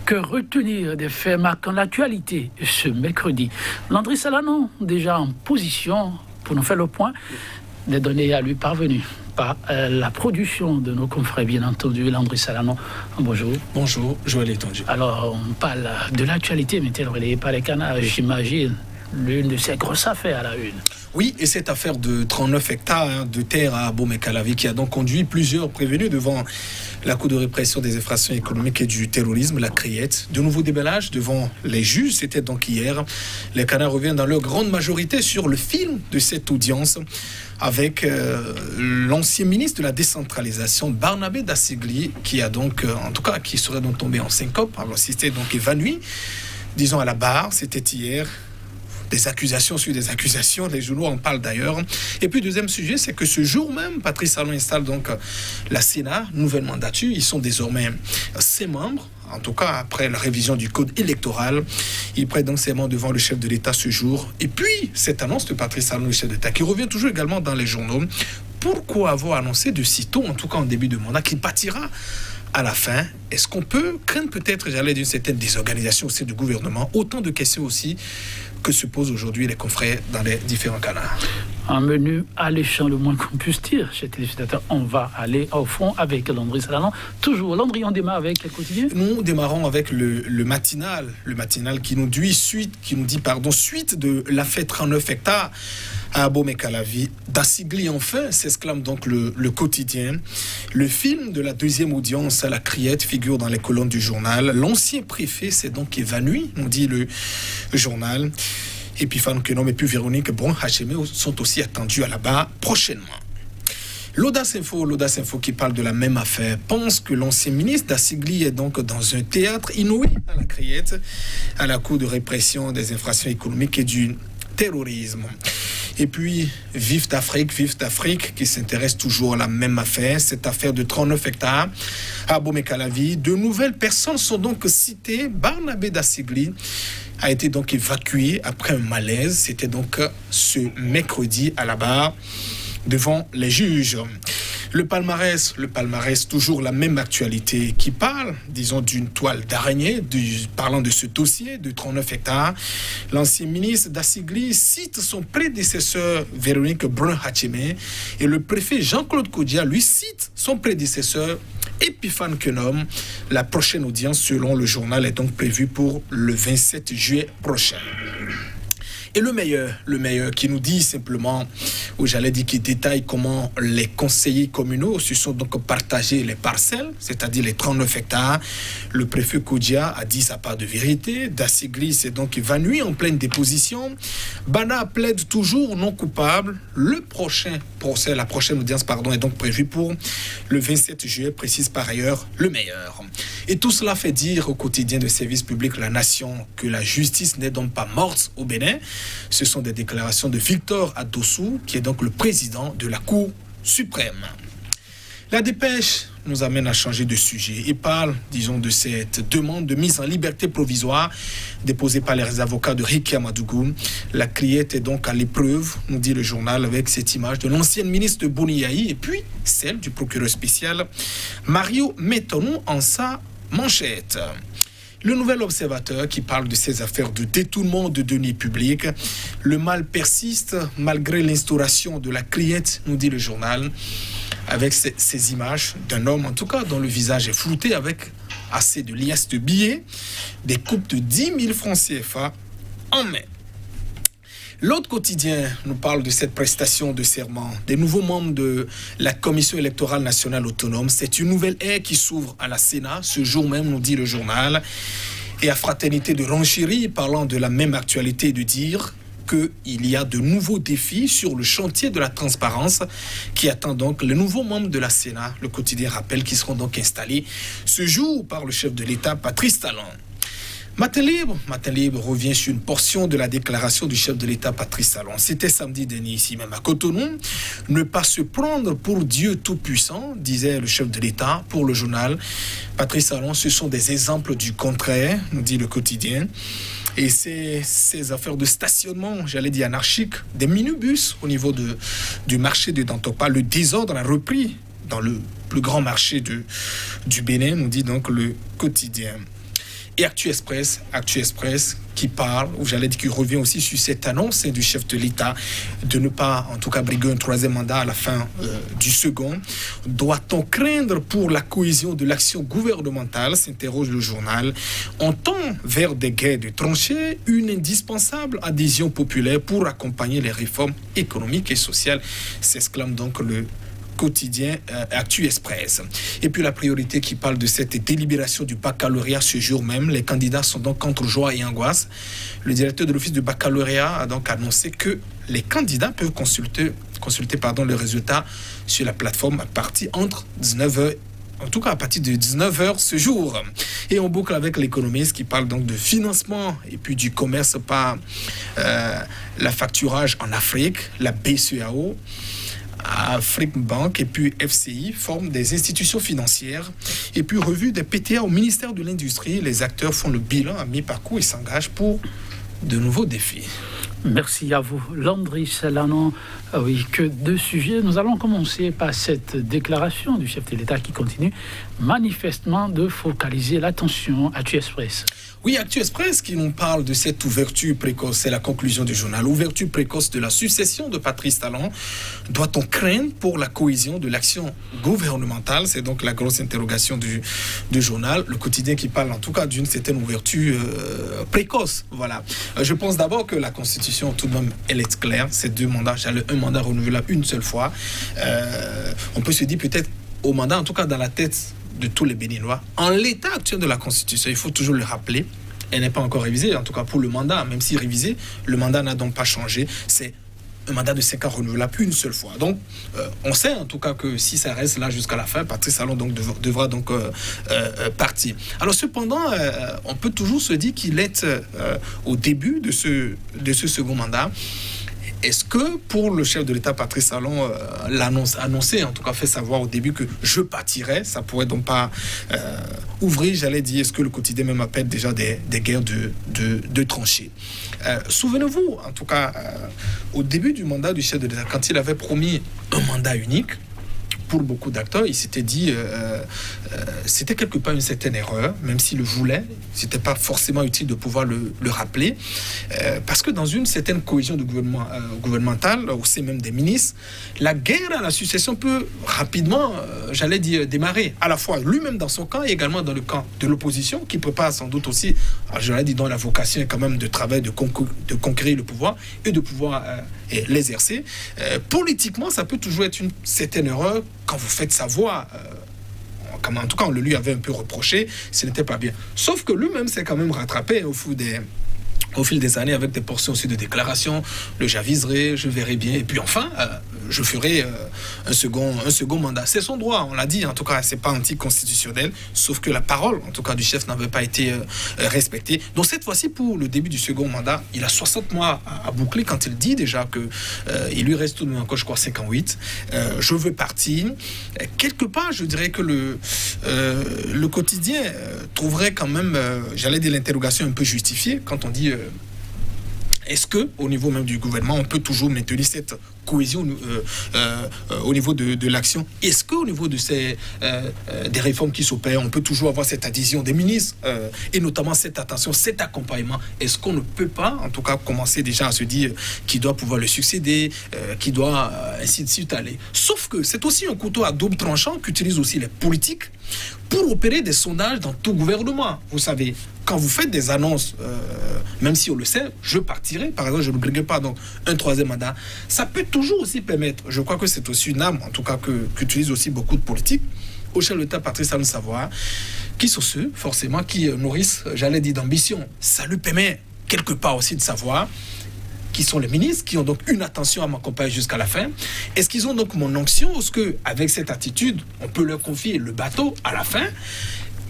Que retenir des faits marquant l'actualité ce mercredi? Landry Salanon, déjà en position pour nous faire le point des données à lui parvenues par la production de nos confrères, bien entendu. Landry Salanon, bonjour. Bonjour, Joël Etonji. Alors, on parle de l'actualité, mais elle relayée par les canards, j'imagine, l'une de ces grosses affaires à la une. Oui, et cette affaire de 39 hectares de terre à Abomey-Calavi qui a donc conduit plusieurs prévenus devant la Cour de répression des infractions économiques et du terrorisme, la CRIET. De nouveaux déballages devant les juges, c'était donc hier. Les canards reviennent dans leur grande majorité sur le film de cette audience avec l'ancien ministre de la décentralisation, Barnabé Dassigli, qui a donc, en tout cas, qui serait donc tombé en syncope. Alors, c'était donc évanoui, disons à la barre, c'était hier. Des accusations sur des accusations, les journaux en parlent d'ailleurs. Et puis, deuxième sujet, c'est que ce jour même, Patrice Talon installe donc la Sénat, nouvelle mandature. Ils sont désormais ses membres, en tout cas après la révision du code électoral. Il prête donc serment devant le chef de l'État ce jour. Et puis, cette annonce de Patrice Talon, le chef d'État, qui revient toujours également dans les journaux. Pourquoi avoir annoncé de sitôt, en tout cas en début de mandat, qu'il partira à la fin? Est-ce qu'on peut craindre peut-être, j'allais d'une certaine désorganisation aussi du gouvernement? Autant de questions aussi que se posent aujourd'hui les confrères dans les différents canards. Un menu alléchant, le moins qu'on puisse dire, chez Téléspectateurs. On va aller au fond avec Landry Salanon. Toujours, Landry, on démarre avec le quotidien. Nous démarrons avec le matinal qui nous dit suite de l'affaire 39 hectares à Abomey-Calavi. Dassigli, enfin, s'exclame donc le quotidien. Le film de la deuxième audience à la CRIET figure dans les colonnes du journal. L'ancien préfet s'est donc évanoui, nous dit le journal. Epiphane Kenom et puis Véronique Bron-Hachemé sont aussi attendus à la barre prochainement. L'Audace Info qui parle de la même affaire pense que l'ancien ministre Dassigli est donc dans un théâtre inouï à la CRIET, à la Cour de répression des infractions économiques et du terrorisme. Et puis, Vif d'Afrique, qui s'intéresse toujours à la même affaire, cette affaire de 39 hectares à Abomey-Calavi. De nouvelles personnes sont donc citées. Barnabé Dassigli a été donc évacué après un malaise. C'était donc ce mercredi à la barre devant les juges. Le palmarès, toujours la même actualité qui parle, disons, d'une toile d'araignée, parlant de ce dossier de 39 hectares. L'ancien ministre Dassigli cite son prédécesseur Véronique Bron-Hachemé et le préfet Jean-Claude Kodia lui cite son prédécesseur Epiphane Kenom. La prochaine audience, selon le journal, est donc prévue pour le 27 juillet prochain. Et le meilleur qui nous dit simplement, ou j'allais dire qui détaille comment les conseillers communaux se sont donc partagés les parcelles, c'est-à-dire les 39 hectares. Le préfet Kodia a dit sa part de vérité. Dassigli s'est donc évanoui en pleine déposition. Bana plaide toujours non coupable. Le prochain procès, la prochaine audience, est donc prévue pour le 27 juillet, précise par ailleurs le meilleur. Et tout cela fait dire au quotidien de service public La Nation que la justice n'est donc pas morte au Bénin. Ce sont des déclarations de Victor Adossou, qui est donc le président de la Cour suprême. La dépêche nous amène à changer de sujet et parle, disons, de cette demande de mise en liberté provisoire déposée par les avocats de Ricky Amadougou. La CRIET est donc à l'épreuve, nous dit le journal, avec cette image de l'ancienne ministre de Boniaï et puis celle du procureur spécial Mario Metonou en sa manchette. Le Nouvel Observateur qui parle de ces affaires de détournement de deniers publics. Le mal persiste malgré l'instauration de la CRIET, nous dit le journal, avec ces images d'un homme, en tout cas, dont le visage est flouté avec assez de liasses de billets, des coupes de 10 000 francs CFA en main. L'autre quotidien nous parle de cette prestation de serment des nouveaux membres de la Commission électorale nationale autonome. C'est une nouvelle ère qui s'ouvre à la Sénat, ce jour même, nous dit le journal. Et à Fraternité de Rancherie, parlant de la même actualité, de dire qu'il y a de nouveaux défis sur le chantier de la transparence qui attend donc les nouveaux membres de la Sénat. Le quotidien rappelle qu'ils seront donc installés ce jour par le chef de l'État, Patrice Talon. Matin Libre revient sur une portion de la déclaration du chef de l'État Patrice Talon. C'était samedi dernier ici même à Cotonou. Ne pas se prendre pour Dieu tout-puissant, disait le chef de l'État pour le journal. Patrice Talon, ce sont des exemples du contraire, nous dit le quotidien. Et ces affaires de stationnement, j'allais dire anarchique, des minibus au niveau du marché de Dantopa, le désordre a repris dans le plus grand marché du Bénin, nous dit donc le quotidien. Et Actu Express qui parle, ou j'allais dire qui revient aussi sur cette annonce du chef de l'État de ne pas, en tout cas, briguer un troisième mandat à la fin du second. Doit-on craindre pour la cohésion de l'action gouvernementale, s'interroge le journal. On tend vers des guerres de tranchées, une indispensable adhésion populaire pour accompagner les réformes économiques et sociales, s'exclame donc le quotidien Actu Express. Et puis la priorité qui parle de cette délibération du baccalauréat ce jour même. Les candidats sont donc entre joie et angoisse. Le directeur de l'office du baccalauréat a donc annoncé que les candidats peuvent consulter les résultats sur la plateforme à partir entre 19h. En tout cas, à partir de 19h ce jour. Et on boucle avec l'économiste qui parle donc de financement et puis du commerce par la facturage en Afrique, la BCEAO, Afrique Bank et puis FCI forment des institutions financières. Et puis revue des PTA au ministère de l'Industrie, les acteurs font le bilan à mi-parcours et s'engagent pour de nouveaux défis. Merci à vous, Landry Salanon. Oui, que deux sujets. Nous allons commencer par cette déclaration du chef de l'État qui continue manifestement de focaliser l'attention à Actu Express. Oui, Actu Express qui nous parle de cette ouverture précoce, c'est la conclusion du journal. Ouverture précoce de la succession de Patrice Talon. Doit-on craindre pour la cohésion de l'action gouvernementale? C'est donc la grosse interrogation du journal. Le quotidien qui parle en tout cas d'une certaine ouverture précoce. Voilà. Je pense d'abord que la Constitution, tout de même, elle est claire. C'est deux mandats, un mandat renouvelable une seule fois. On peut se dire peut-être au mandat, en tout cas dans la tête de tous les Béninois, en l'état actuel de la Constitution, il faut toujours le rappeler, elle n'est pas encore révisée, en tout cas pour le mandat, même si révisé, le mandat n'a donc pas changé, c'est un mandat de 5 ans renouvelable une seule fois. Donc, on sait en tout cas que si ça reste là jusqu'à la fin, Patrice Talon donc devra donc partir. Alors cependant, on peut toujours se dire qu'il est au début de ce second mandat. Est-ce que pour le chef de l'État, Patrice Talon, annoncé, en tout cas fait savoir au début que je partirais, ça pourrait donc pas ouvrir, j'allais dire, est-ce que le quotidien même appelle déjà des guerres de tranchées. Souvenez-vous, en tout cas, au début du mandat du chef de l'État, quand il avait promis un mandat unique, pour beaucoup d'acteurs, il s'était dit c'était quelque part une certaine erreur, même s'il le voulait, c'était pas forcément utile de pouvoir le rappeler, parce que dans une certaine cohésion de gouvernementale, au sein même des ministres, la guerre à la succession peut rapidement, j'allais dire, démarrer, à la fois lui-même dans son camp et également dans le camp de l'opposition, qui prépare sans doute aussi, j'allais dire, dont la vocation est quand même de travailler, de conquérir le pouvoir et de pouvoir l'exercer. Politiquement, ça peut toujours être une certaine erreur quand vous faites savoir, comme en tout cas on le lui avait un peu reproché, ce n'était pas bien. Sauf que lui-même s'est quand même rattrapé au fil des années avec des portions aussi de déclarations, le j'aviserai, je verrai bien, et puis enfin, je ferai un second mandat. C'est son droit, on l'a dit, en tout cas, c'est pas anticonstitutionnel, sauf que la parole, en tout cas, du chef n'avait pas été respectée. Donc cette fois-ci, pour le début du second mandat, il a 60 mois à boucler quand il dit déjà que il lui reste tout de même encore, je crois, 58. Je veux partir. Quelque part, je dirais que le quotidien trouverait quand même, j'allais dire, l'interrogation un peu justifiée quand on dit est-ce que au niveau même du gouvernement, on peut toujours maintenir cette cohésion au niveau de l'action? Est-ce qu'au niveau de des réformes qui s'opèrent, on peut toujours avoir cette adhésion des ministres et notamment cette attention, cet accompagnement? Est-ce qu'on ne peut pas, en tout cas, commencer déjà à se dire qui doit pouvoir le succéder, qui doit ainsi de suite aller? Sauf que c'est aussi un couteau à double tranchant qu'utilisent aussi les politiques pour opérer des sondages dans tout gouvernement. Vous savez, quand vous faites des annonces, même si on le sait, je partirai, par exemple, je ne briguerai pas donc un troisième mandat, ça peut toujours aussi permettre, je crois que c'est aussi une arme, en tout cas, qu'utilisent aussi beaucoup de politiques, au chef de l'État, Patrice Talon, savoir qui sont ceux, forcément, qui nourrissent, j'allais dire, d'ambition. Ça lui permet, quelque part aussi, de savoir qui sont les ministres, qui ont donc une attention à m'accompagner jusqu'à la fin. Est-ce qu'ils ont donc mon onction? Est-ce qu'avec cette attitude, on peut leur confier le bateau à la fin?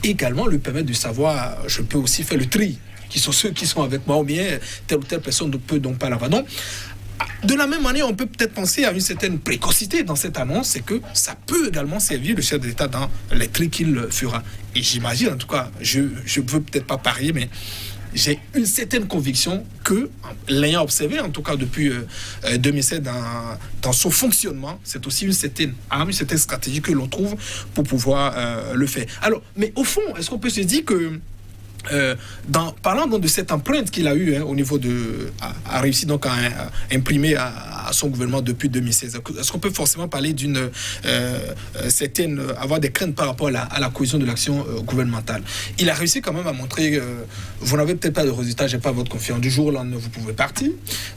Également, lui permettre de savoir, je peux aussi faire le tri, qui sont ceux qui sont avec moi, ou bien telle ou telle personne ne peut donc pas l'avoir. Donc, de la même manière, on peut peut-être penser à une certaine précocité dans cette annonce, c'est que ça peut également servir le chef de l'État dans les tri qu'il fera. Et j'imagine, en tout cas, je ne veux peut-être pas parier, mais j'ai une certaine conviction que, l'ayant observé, en tout cas depuis 2007, dans son fonctionnement, c'est aussi une certaine arme, une certaine stratégie que l'on trouve pour pouvoir le faire. Alors, mais au fond, est-ce qu'on peut se dire que Parlant donc de cette empreinte qu'il a eue au niveau de... a réussi donc à imprimer à son gouvernement depuis 2016. Est-ce qu'on peut forcément parler d'une certaine... avoir des craintes par rapport à la cohésion de l'action gouvernementale? Il a réussi quand même à montrer... vous n'avez peut-être pas de résultats, j'ai pas votre confiance. Du jour au lendemain, vous pouvez partir.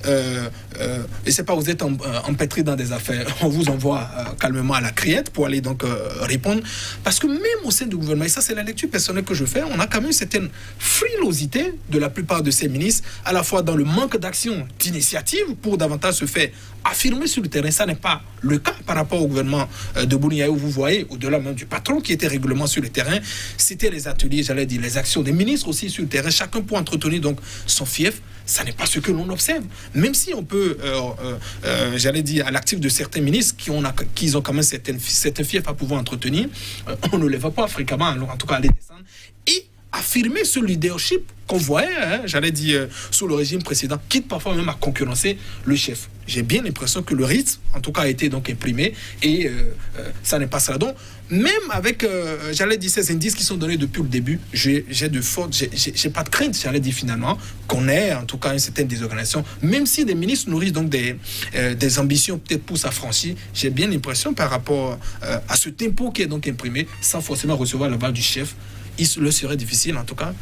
Et c'est pas vous êtes empêtré dans des affaires. On vous envoie calmement à la criette pour aller donc répondre. Parce que même au sein du gouvernement, et ça c'est la lecture personnelle que je fais, on a quand même une certaine frilosité de la plupart de ces ministres, à la fois dans le manque d'action, d'initiative pour davantage se faire affirmer sur le terrain. Ça n'est pas le cas par rapport au gouvernement de Bouni où vous voyez, au-delà même du patron qui était régulièrement sur le terrain, c'était les ateliers, j'allais dire les actions des ministres aussi sur le terrain, chacun pour entretenir donc son fief. Ça n'est pas ce que l'on observe. Même si on peut, j'allais dire, à l'actif de certains ministres qui ont quand même certains fiefs à pouvoir entretenir, on ne les voit pas fréquemment, alors en tout cas à les descendre. Et affirmer ce leadership qu'on voyait, j'allais dire, sous le régime précédent, quitte parfois même à concurrencer le chef. J'ai bien l'impression que le rythme, en tout cas, a été donc imprimé et ça n'est pas ça. Donc, même avec, j'allais dire, ces indices qui sont donnés depuis le début, j'ai pas de crainte, j'allais dire finalement, qu'on ait en tout cas une certaine désorganisation, même si des ministres nourrissent donc des ambitions peut-être pour s'affranchir, j'ai bien l'impression par rapport à ce tempo qui est donc imprimé, sans forcément recevoir l'aval du chef, il le serait difficile en tout cas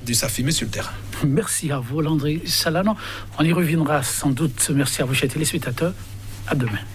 de s'affirmer sur le terrain. Merci à vous, Landry Salanon. On y reviendra sans doute. Merci à vous, chers téléspectateurs. À demain.